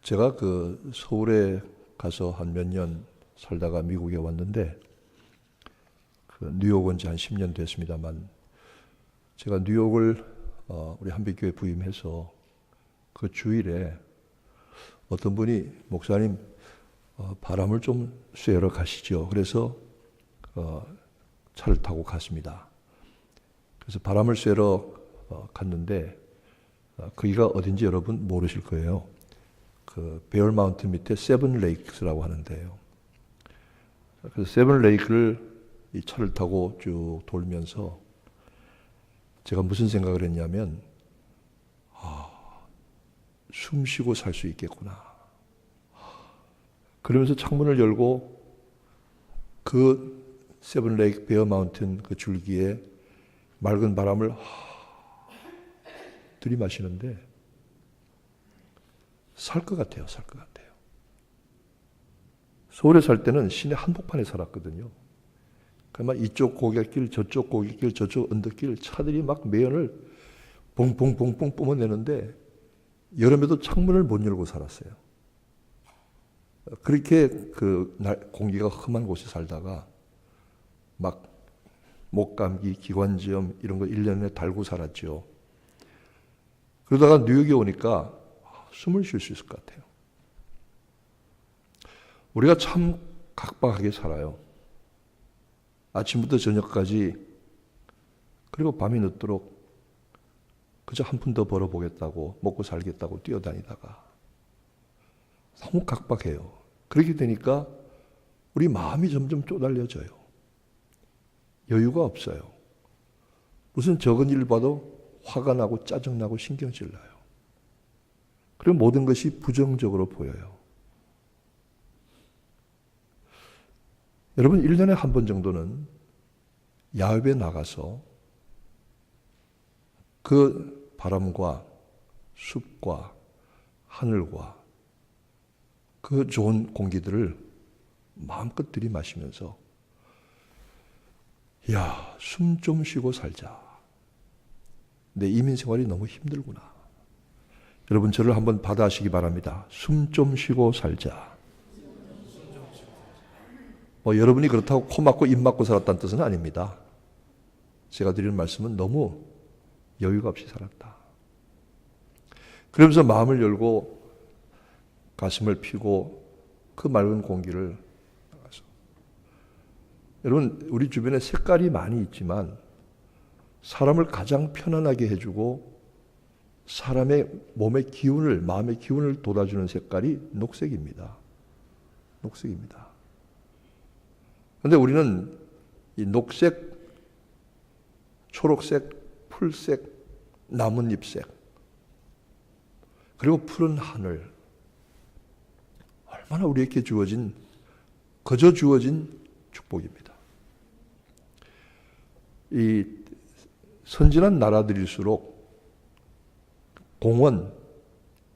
제가 그 서울에 가서 한 몇 년 살다가 미국에 왔는데, 그 뉴욕 온 지 한 10년 됐습니다만, 제가 뉴욕을 우리 한빛교회 부임해서 그 주일에 어떤 분이 목사님 바람을 좀 쐬러 가시죠. 그래서 차를 타고 갔습니다. 그래서 바람을 쐬러 갔는데 거기가 어딘지 여러분 모르실 거예요. 그 베어 마운틴 밑에 세븐 레이크스라고 하는데요. 그래서 세븐 레이크를 이 차를 타고 쭉 돌면서 제가 무슨 생각을 했냐면, 숨 쉬고 살 수 있겠구나. 그러면서 창문을 열고 그 세븐 레이크 베어 마운틴 그 줄기에 맑은 바람을 들이마시는데 살 것 같아요. 살 것 같아요. 서울에 살 때는 시내 한복판에 살았거든요. 그러면 이쪽 고갯길, 저쪽 고갯길, 저쪽 언덕길 차들이 막 매연을 봉봉봉봉 뿜어내는데 여름에도 창문을 못 열고 살았어요. 그렇게 그 공기가 험한 곳에 살다가 막 목감기, 기관지염 이런 거 1년에 달고 살았죠. 그러다가 뉴욕에 오니까 숨을 쉴 수 있을 것 같아요. 우리가 참 각박하게 살아요. 아침부터 저녁까지, 그리고 밤이 늦도록 그저 한 푼 더 벌어보겠다고, 먹고 살겠다고 뛰어다니다가 너무 각박해요. 그렇게 되니까 우리 마음이 점점 쪼달려져요. 여유가 없어요. 무슨 적은 일 봐도 화가 나고 짜증나고 신경질 나요. 그리고 모든 것이 부정적으로 보여요. 여러분, 1년에 한 번 정도는 야외에 나가서 그 바람과 숲과 하늘과 그 좋은 공기들을 마음껏 들이마시면서 숨 좀 쉬고 살자. 내 이민 생활이 너무 힘들구나. 여러분, 저를 한번 받아하시기 바랍니다. 숨 좀 쉬고 살자. 여러분이 그렇다고 코 막고 입 막고 살았다는 뜻은 아닙니다. 제가 드리는 말씀은 너무 여유가 없이 살았다. 그러면서 마음을 열고 가슴을 펴고 그 맑은 공기를 나가서. 여러분, 우리 주변에 색깔이 많이 있지만 사람을 가장 편안하게 해주고 사람의 몸의 기운을, 마음의 기운을 돋아주는 색깔이 녹색입니다. 녹색입니다. 그런데 우리는 이 녹색, 초록색, 풀색, 나뭇잎색, 그리고 푸른 하늘, 얼마나 우리에게 주어진, 거저 주어진 축복입니다. 이 선진한 나라들일수록 공원,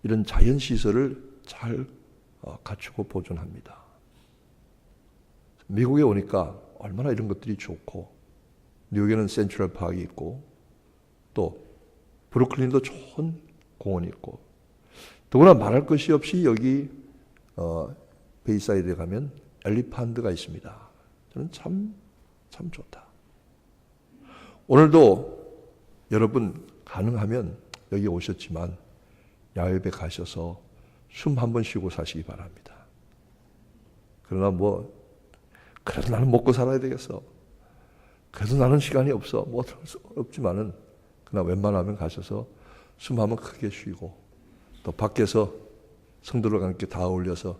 이런 자연시설을 잘 갖추고 보존합니다. 미국에 오니까 얼마나 이런 것들이 좋고, 뉴욕에는 센트럴 파크가 있고, 또 브루클린도 좋은 공원이 있고, 더구나 말할 것이 없이 여기 베이사이드에 가면 엘리판드가 있습니다. 저는 참 좋다. 오늘도 여러분 가능하면 여기 오셨지만 야외에 가셔서 숨 한번 쉬고 사시기 바랍니다. 그러나 그래도 나는 먹고 살아야 되겠어. 그래도 나는 시간이 없어. 어쩔 수 없지만은, 그러나 웬만하면 가셔서 숨 한번 크게 쉬고, 또 밖에서 성도들과 함께 다 어울려서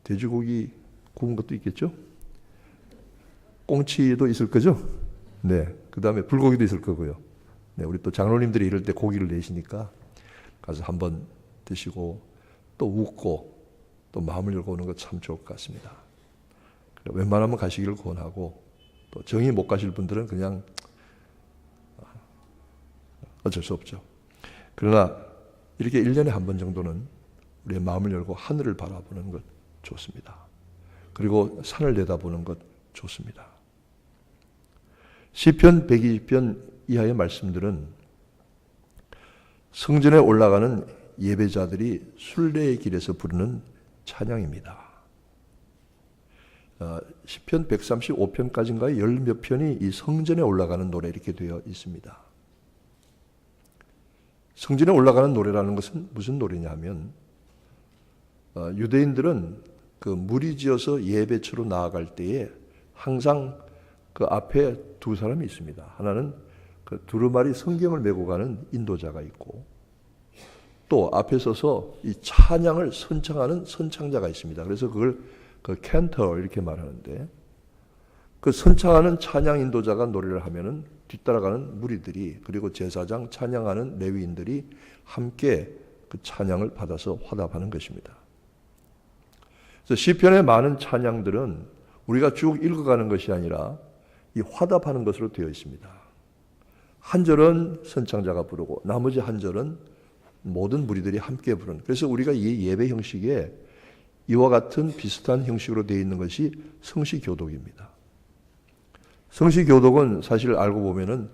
돼지고기 구운 것도 있겠죠? 꽁치도 있을 거죠? 네. 그 다음에 불고기도 있을 거고요. 네. 우리 또 장로님들이 이럴 때 고기를 내시니까 가서 한번 드시고, 또 웃고, 또 마음을 열고 오는 거 참 좋을 것 같습니다. 웬만하면 가시기를 권하고, 또 정이 못 가실 분들은 그냥 어쩔 수 없죠. 그러나 이렇게 1년에 한 번 정도는 우리의 마음을 열고 하늘을 바라보는 것 좋습니다. 그리고 산을 내다보는 것 좋습니다. 시편 120편 이하의 말씀들은 성전에 올라가는 예배자들이 순례의 길에서 부르는 찬양입니다. 시편 135편까지인가 열 몇 편이 이 성전에 올라가는 노래 이렇게 되어 있습니다. 성전에 올라가는 노래라는 것은 무슨 노래냐 하면 유대인들은 그 무리지어서 예배처로 나아갈 때에 항상 그 앞에 두 사람이 있습니다. 하나는 그 두루마리 성경을 메고 가는 인도자가 있고 또 앞에 서서 이 찬양을 선창하는 선창자가 있습니다. 그래서 그걸 그 캔터 이렇게 말하는데 그 선창하는 찬양 인도자가 노래를 하면은 뒤따라가는 무리들이 그리고 제사장 찬양하는 레위인들이 함께 그 찬양을 받아서 화답하는 것입니다. 그래서 시편의 많은 찬양들은 우리가 쭉 읽어가는 것이 아니라 이 화답하는 것으로 되어 있습니다. 한 절은 선창자가 부르고 나머지 한 절은 모든 무리들이 함께 부르는. 그래서 우리가 이 예배 형식에 이와 같은 비슷한 형식으로 되어 있는 것이 성시교독입니다. 성시교독은 사실 알고 보면은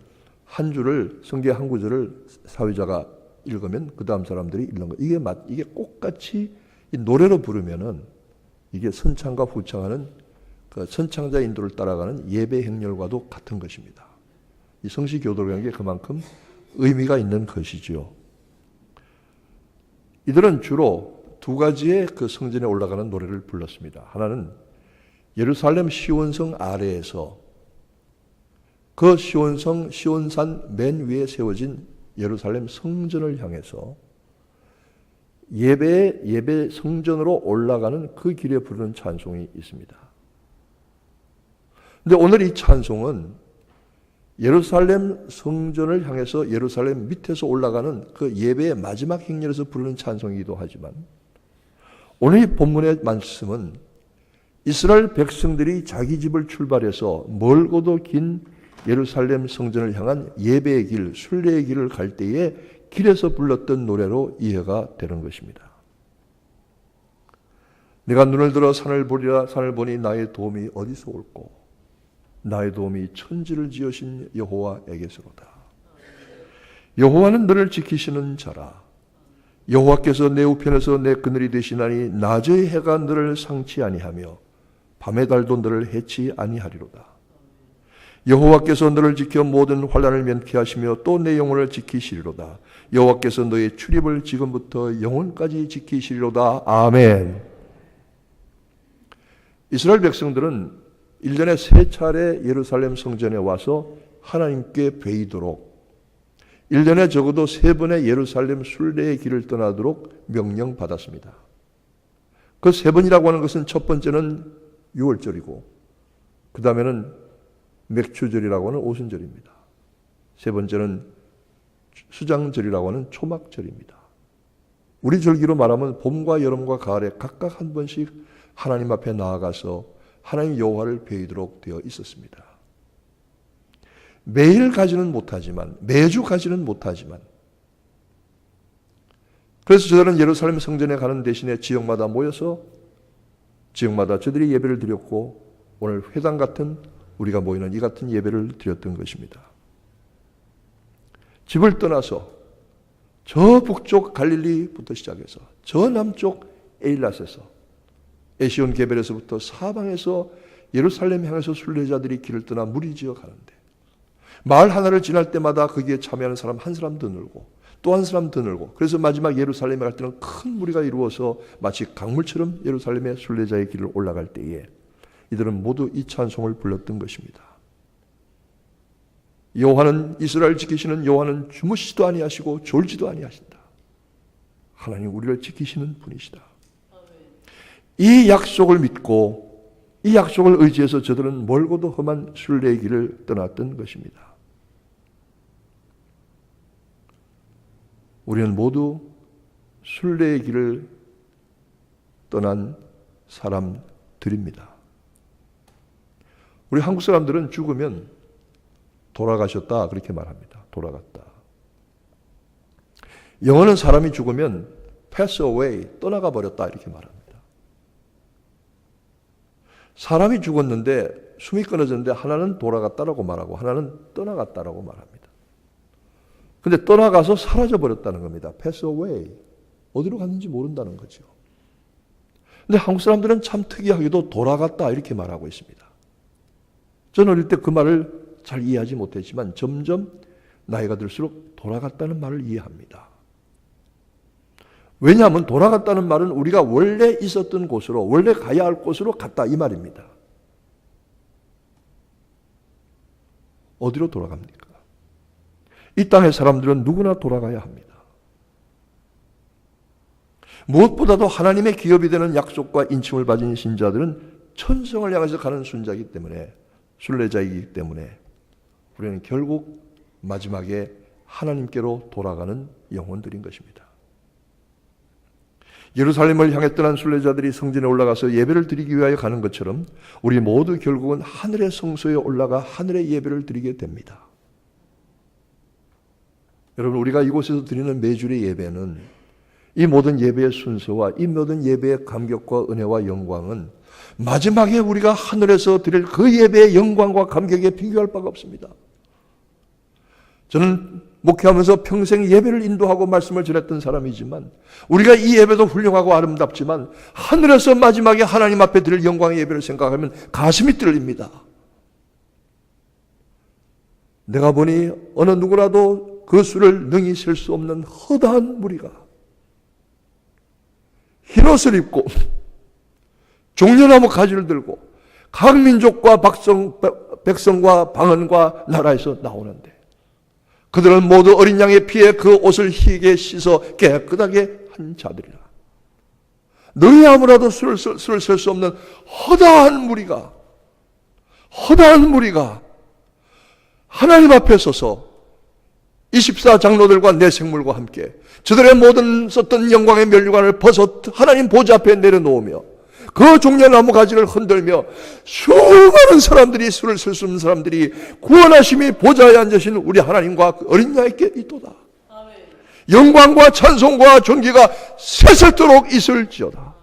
한 줄을 성경 한 구절을 사회자가 읽으면 그 다음 사람들이 읽는 거. 이게 똑같이 이 노래로 부르면은 이게 선창과 후창하는 그 선창자 인도를 따라가는 예배 행렬과도 같은 것입니다. 이 성시교독이라는 게 그만큼 의미가 있는 것이죠. 이들은 주로 두 가지의 그 성전에 올라가는 노래를 불렀습니다. 하나는 예루살렘 시온성 아래에서 그 시온산 맨 위에 세워진 예루살렘 성전을 향해서 예배 성전으로 올라가는 그 길에 부르는 찬송이 있습니다. 근데 오늘 이 찬송은 예루살렘 성전을 향해서 예루살렘 밑에서 올라가는 그 예배의 마지막 행렬에서 부르는 찬송이기도 하지만 오늘 이 본문의 말씀은 이스라엘 백성들이 자기 집을 출발해서 멀고도 긴 예루살렘 성전을 향한 예배의 길, 순례의 길을 갈 때에 길에서 불렀던 노래로 이해가 되는 것입니다. 내가 눈을 들어 산을 보리라. 산을 보니 나의 도움이 어디서 올꼬. 나의 도움이 천지를 지으신 여호와에게서로다. 여호와는 너를 지키시는 자라. 여호와께서 내 우편에서 내 그늘이 되시나니 낮의 해가 너를 상치 아니하며 밤의 달도 너를 해치 아니하리로다. 여호와께서 너를 지켜 모든 환난을 면케 하시며 또 내 영혼을 지키시리로다. 여호와께서 너의 출입을 지금부터 영혼까지 지키시리로다. 아멘. 이스라엘 백성들은 1년에 3차례 예루살렘 성전에 와서 하나님께 뵈이도록 1년에 적어도 3번의 예루살렘 순례의 길을 떠나도록 명령받았습니다. 그 3번이라고 하는 것은 첫 번째는 6월절이고 그 다음에는 맥추절이라고 하는 오순절입니다. 세 번째는 수장절이라고 하는 초막절입니다. 우리 절기로 말하면 봄과 여름과 가을에 각각 한 번씩 하나님 앞에 나아가서 하나님 여호와를 뵈도록 되어 있었습니다. 매일 가지는 못하지만 매주 가지는 못하지만 그래서 저들은 예루살렘 성전에 가는 대신에 지역마다 모여서 지역마다 저들이 예배를 드렸고 오늘 회당 같은 우리가 모이는 이 같은 예배를 드렸던 것입니다. 집을 떠나서 저 북쪽 갈릴리부터 시작해서 저 남쪽 에일랏에서 에시온 게벨에서부터 사방에서 예루살렘 향해서 순례자들이 길을 떠나 무리지어 가는데 마을 하나를 지날 때마다 거기에 참여하는 사람 한 사람 더 늘고 또 한 사람 더 늘고 그래서 마지막 예루살렘에 갈 때는 큰 무리가 이루어서 마치 강물처럼 예루살렘의 순례자의 길을 올라갈 때에 이들은 모두 이 찬송을 불렀던 것입니다. 여호와는 이스라엘 지키시는 여호와는 주무시지도 아니하시고 졸지도 아니하신다. 하나님 우리를 지키시는 분이시다. 이 약속을 믿고 이 약속을 의지해서 저들은 멀고도 험한 순례의 길을 떠났던 것입니다. 우리는 모두 순례의 길을 떠난 사람들입니다. 우리 한국 사람들은 죽으면 돌아가셨다 그렇게 말합니다. 돌아갔다. 영어는 사람이 죽으면 pass away, 떠나가 버렸다 이렇게 말합니다. 사람이 죽었는데 숨이 끊어졌는데 하나는 돌아갔다라고 말하고 하나는 떠나갔다라고 말합니다. 근데 떠나가서 사라져 버렸다는 겁니다. pass away. 어디로 갔는지 모른다는 거죠. 근데 한국 사람들은 참 특이하게도 돌아갔다 이렇게 말하고 있습니다. 저는 어릴 때 그 말을 잘 이해하지 못했지만 점점 나이가 들수록 돌아갔다는 말을 이해합니다. 왜냐하면 돌아갔다는 말은 우리가 원래 있었던 곳으로, 원래 가야 할 곳으로 갔다 이 말입니다. 어디로 돌아갑니까? 이 땅의 사람들은 누구나 돌아가야 합니다. 무엇보다도 하나님의 기업이 되는 약속과 인침을 받은 신자들은 천성을 향해서 가는 순자이기 때문에, 순례자이기 때문에 우리는 결국 마지막에 하나님께로 돌아가는 영혼들인 것입니다. 예루살렘을 향해 떠난 순례자들이 성전에 올라가서 예배를 드리기 위하여 가는 것처럼 우리 모두 결국은 하늘의 성소에 올라가 하늘의 예배를 드리게 됩니다. 여러분, 우리가 이곳에서 드리는 매주의 예배는, 이 모든 예배의 순서와 이 모든 예배의 감격과 은혜와 영광은 마지막에 우리가 하늘에서 드릴 그 예배의 영광과 감격에 비교할 바가 없습니다. 저는 목회하면서 평생 예배를 인도하고 말씀을 전했던 사람이지만, 우리가 이 예배도 훌륭하고 아름답지만 하늘에서 마지막에 하나님 앞에 드릴 영광의 예배를 생각하면 가슴이 떨립니다. 내가 보니 어느 누구라도 그 수를 능히 셀 수 없는 허다한 무리가 흰옷을 입고 종려나무 가지를 들고 각 민족과 백성과 방언과 나라에서 나오는데, 그들은 모두 어린 양의 피에 그 옷을 희게 씻어 깨끗하게 한 자들이라. 너희 아무라도 술을 셀 수 없는 허다한 무리가 하나님 앞에 서서 24장로들과 내 생물과 함께 저들의 모든 썼던 영광의 면류관을 벗어 하나님 보좌 앞에 내려놓으며 그 종려나무 가지를 흔들며 수많은 사람들이, 술을 셀 수 없는 사람들이 구원하심이 보좌에 앉으신 우리 하나님과 어린 양에게 있도다. 아멘. 영광과 찬송과 존귀가 세세토록 있을지어다. 아멘.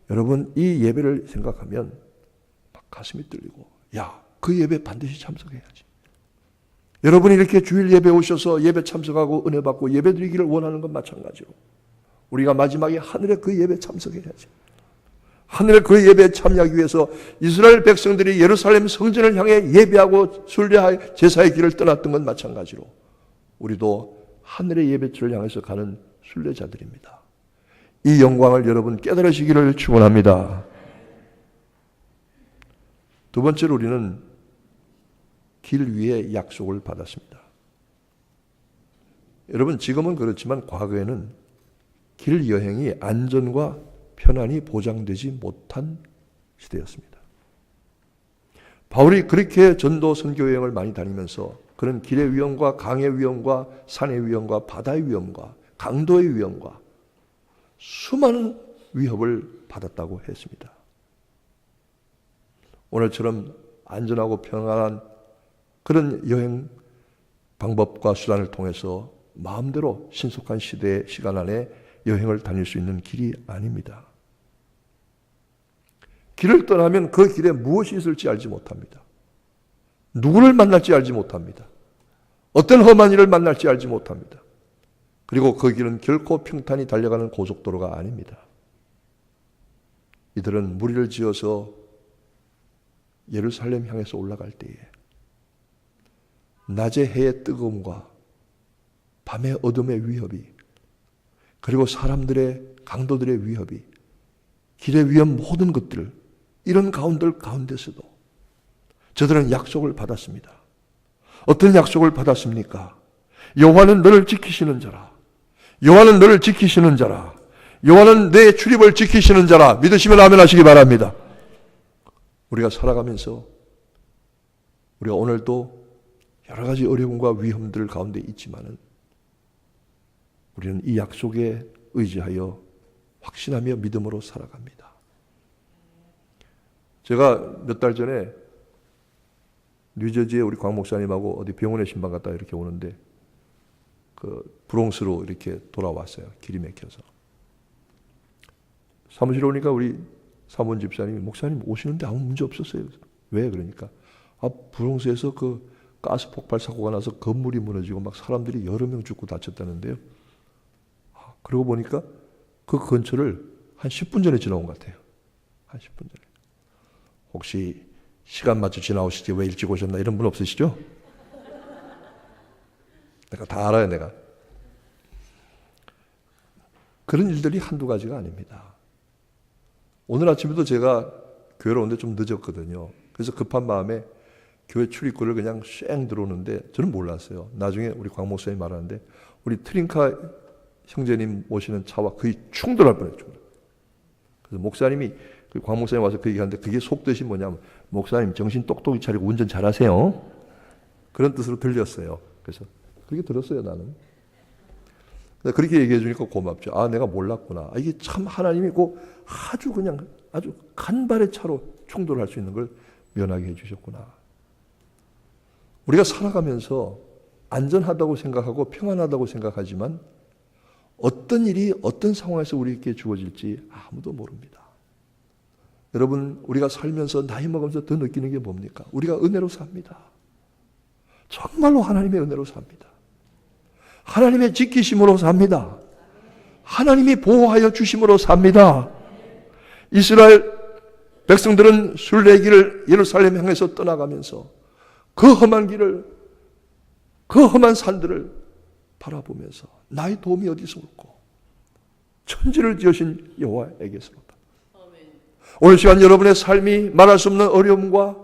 여러분, 이 예배를 생각하면 막 가슴이 떨리고, 야, 그 예배 반드시 참석해야지. 여러분이 이렇게 주일 예배 오셔서 예배 참석하고 은혜 받고 예배 드리기를 원하는 건 마찬가지로 우리가 마지막에 하늘에 그 예배 참석해야지. 하늘의 그 예배에 참여하기 위해서 이스라엘 백성들이 예루살렘 성전을 향해 예배하고 순례 제사의 길을 떠났던 건 마찬가지로 우리도 하늘의 예배처를 향해서 가는 순례자들입니다. 이 영광을 여러분 깨달으시기를 축원합니다. 두 번째로 우리는 길 위에 약속을 받았습니다. 여러분, 지금은 그렇지만 과거에는 길 여행이 안전과 편안히 보장되지 못한 시대였습니다. 바울이 그렇게 전도 선교 여행을 많이 다니면서 그런 길의 위험과 강의 위험과 산의 위험과 바다의 위험과 강도의 위험과 수많은 위협을 받았다고 했습니다. 오늘처럼 안전하고 평안한 그런 여행 방법과 수단을 통해서 마음대로 신속한 시대의 시간 안에 여행을 다닐 수 있는 길이 아닙니다. 길을 떠나면 그 길에 무엇이 있을지 알지 못합니다. 누구를 만날지 알지 못합니다. 어떤 험한 일을 만날지 알지 못합니다. 그리고 그 길은 결코 평탄히 달려가는 고속도로가 아닙니다. 이들은 무리를 지어서 예루살렘 향해서 올라갈 때에 낮의 해의 뜨거움과 밤의 어둠의 위협이, 그리고 사람들의, 강도들의 위협이, 길에 위험 모든 것들, 이런 가운데서도 저들은 약속을 받았습니다. 어떤 약속을 받았습니까? 여호와는 너를 지키시는 자라. 여호와는 너를 지키시는 자라. 여호와는 내 출입을 지키시는 자라. 믿으시면 아멘 하시기 바랍니다. 우리가 살아가면서 우리가 오늘도 여러 가지 어려움과 위험들 가운데 있지만은 우리는 이 약속에 의지하여 확신하며 믿음으로 살아갑니다. 제가 몇 달 전에 뉴저지에 우리 광 목사님하고 어디 병원에 신방 갔다 이렇게 오는데 그 브롱스로 이렇게 돌아왔어요. 길이 막혀서. 사무실에 오니까 우리 사모님 집사님이 목사님 오시는데 아무 문제 없었어요. 왜? 그러니까 브롱스에서 그 가스 폭발 사고가 나서 건물이 무너지고 막 사람들이 여러 명 죽고 다쳤다는데요. 그러고 보니까 그 근처를 한 10분 전에 지나온 것 같아요. 한 10분 전에. 혹시 시간 맞춰 지나오시지 왜 일찍 오셨나 이런 분 없으시죠? 내가 다 알아요, 내가. 그런 일들이 한두 가지가 아닙니다. 오늘 아침에도 제가 교회로 오는데 좀 늦었거든요. 그래서 급한 마음에 교회 출입구를 그냥 쌩 들어오는데 저는 몰랐어요. 나중에 우리 광 목사님이 말하는데 우리 트링카 형제님 모시는 차와 거의 충돌할 뻔했죠. 그래서 목사님이 광 목사님 와서 그 얘기하는데 그게 속뜻이 뭐냐면 목사님 정신 똑똑히 차리고 운전 잘하세요. 그런 뜻으로 들렸어요. 그래서 그렇게 들었어요, 나는. 그렇게 얘기해 주니까 고맙죠. 아, 내가 몰랐구나. 이게 참 하나님이 아주 그냥 아주 간발의 차로 충돌할 수 있는 걸 면하게 해 주셨구나. 우리가 살아가면서 안전하다고 생각하고 평안하다고 생각하지만 어떤 일이 어떤 상황에서 우리에게 주어질지 아무도 모릅니다. 여러분, 우리가 살면서 나이 먹으면서 더 느끼는 게 뭡니까? 우리가 은혜로 삽니다. 정말로 하나님의 은혜로 삽니다. 하나님의 지키심으로 삽니다. 하나님이 보호하여 주심으로 삽니다. 이스라엘 백성들은 순례길을 예루살렘 향해서 떠나가면서 그 험한 길을, 그 험한 산들을 바라보면서 나의 도움이 어디서 올고 천지를 지으신 여호와에게서로다. 오늘 시간 여러분의 삶이 말할 수 없는 어려움과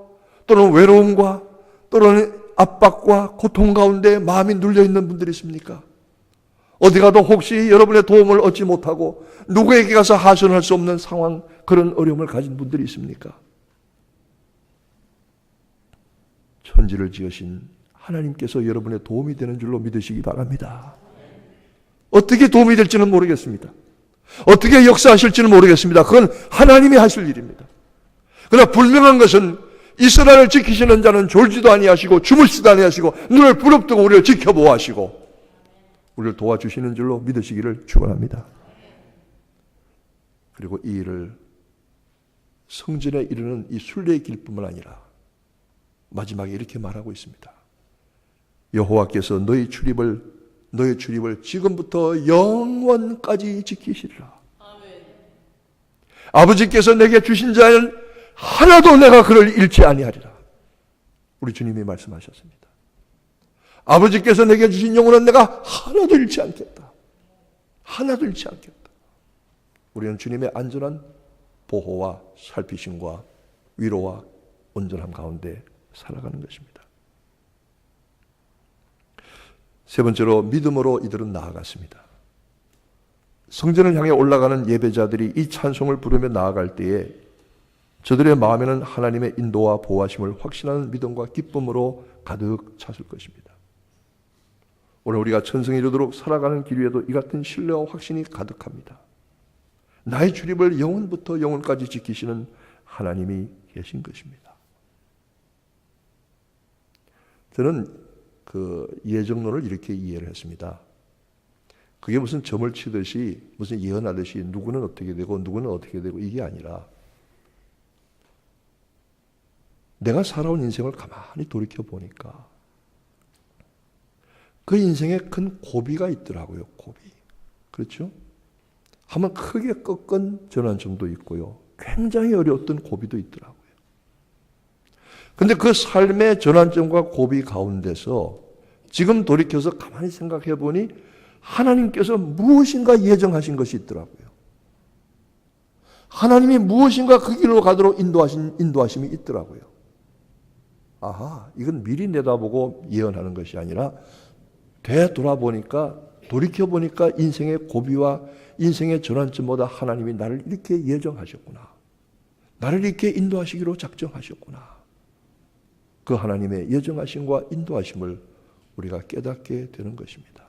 또는 외로움과 또는 압박과 고통 가운데 마음이 눌려있는 분들이 있습니까? 어디 가도 혹시 여러분의 도움을 얻지 못하고 누구에게 가서 하소연할 수 없는 상황, 그런 어려움을 가진 분들이 있습니까? 천지를 지으신 하나님께서 여러분의 도움이 되는 줄로 믿으시기 바랍니다. 어떻게 도움이 될지는 모르겠습니다. 어떻게 역사하실지는 모르겠습니다. 그건 하나님이 하실 일입니다. 그러나 분명한 것은 이스라엘을 지키시는 자는 졸지도 아니하시고 주무시도 아니하시고 눈을 부릅뜨고 우리를 지켜보아하시고 우리를 도와주시는 줄로 믿으시기를 축원합니다. 그리고 이 일을 성전에 이르는 이 순례의 길뿐만 아니라 마지막에 이렇게 말하고 있습니다. 여호와께서 너희 출입을 지금부터 영원까지 지키시리라. 아버지께서 내게 주신 자는 하나도 내가 그를 잃지 아니하리라. 우리 주님이 말씀하셨습니다. 아버지께서 내게 주신 영혼은 내가 하나도 잃지 않겠다. 하나도 잃지 않겠다. 우리는 주님의 안전한 보호와 살피심과 위로와 온전함 가운데 살아가는 것입니다. 세 번째로 믿음으로 이들은 나아갔습니다. 성전을 향해 올라가는 예배자들이 이 찬송을 부르며 나아갈 때에 저들의 마음에는 하나님의 인도와 보호하심을 확신하는 믿음과 기쁨으로 가득 찼을 것입니다. 오늘 우리가 천성에 이르도록 살아가는 길 위에도 이 같은 신뢰와 확신이 가득합니다. 나의 출입을 영원부터 영원까지 지키시는 하나님이 계신 것입니다. 저는 그 예정론을 이렇게 이해를 했습니다. 그게 무슨 점을 치듯이 무슨 예언하듯이 누구는 어떻게 되고 누구는 어떻게 되고 이게 아니라 내가 살아온 인생을 가만히 돌이켜 보니까 그 인생에 큰 고비가 있더라고요. 고비. 그렇죠? 한번 크게 꺾은 전환점도 있고요. 굉장히 어려웠던 고비도 있더라고요. 근데 그 삶의 전환점과 고비 가운데서 지금 돌이켜서 가만히 생각해 보니 하나님께서 무엇인가 예정하신 것이 있더라고요. 하나님이 무엇인가 그 길로 가도록 인도하심이 있더라고요. 아하, 이건 미리 내다보고 예언하는 것이 아니라 되돌아보니까 돌이켜보니까 인생의 고비와 인생의 전환점보다 하나님이 나를 이렇게 예정하셨구나. 나를 이렇게 인도하시기로 작정하셨구나. 그 하나님의 예정하심과 인도하심을 우리가 깨닫게 되는 것입니다.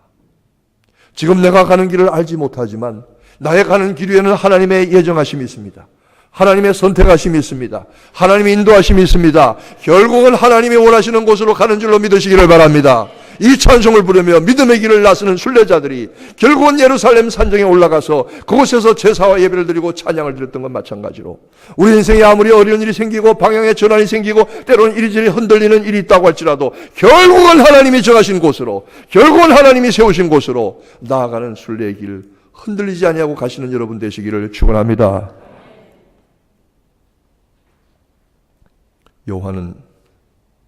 지금 내가 가는 길을 알지 못하지만 나의 가는 길 위에는 하나님의 예정하심이 있습니다. 하나님의 선택하심이 있습니다. 하나님의 인도하심이 있습니다. 결국은 하나님이 원하시는 곳으로 가는 줄로 믿으시기를 바랍니다. 이 찬송을 부르며 믿음의 길을 나서는 순례자들이 결국은 예루살렘 산정에 올라가서 그곳에서 제사와 예배를 드리고 찬양을 드렸던 것 마찬가지로 우리 인생에 아무리 어려운 일이 생기고 방향의 전환이 생기고 때로는 이리저리 흔들리는 일이 있다고 할지라도 결국은 하나님이 정하신 곳으로 결국은 하나님이 세우신 곳으로 나아가는 순례의 길, 흔들리지 아니하고 가시는 여러분 되시기를 축원합니다. 여호와는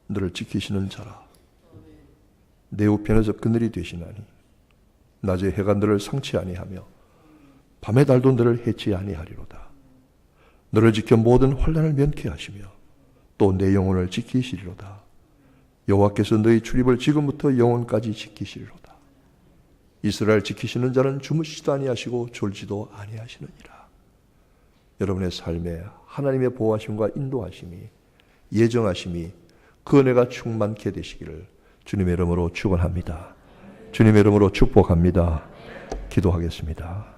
너를 지키시는 자라. 내 우편에서 그늘이 되시나니 낮에 해가 너를 상치 아니하며 밤의 달도 너를 해치 아니하리로다. 너를 지켜 모든 환난을 면케 하시며 또 내 영혼을 지키시리로다. 여호와께서 너희 출입을 지금부터 영원까지 지키시리로다. 이스라엘 지키시는 자는 주무시지도 아니하시고 졸지도 아니하시느니라. 여러분의 삶에 하나님의 보호하심과 인도하심이, 예정하심이, 그 은혜가 충만케 되시기를 주님의 이름으로 축원합니다. 주님의 이름으로 축복합니다. 기도하겠습니다.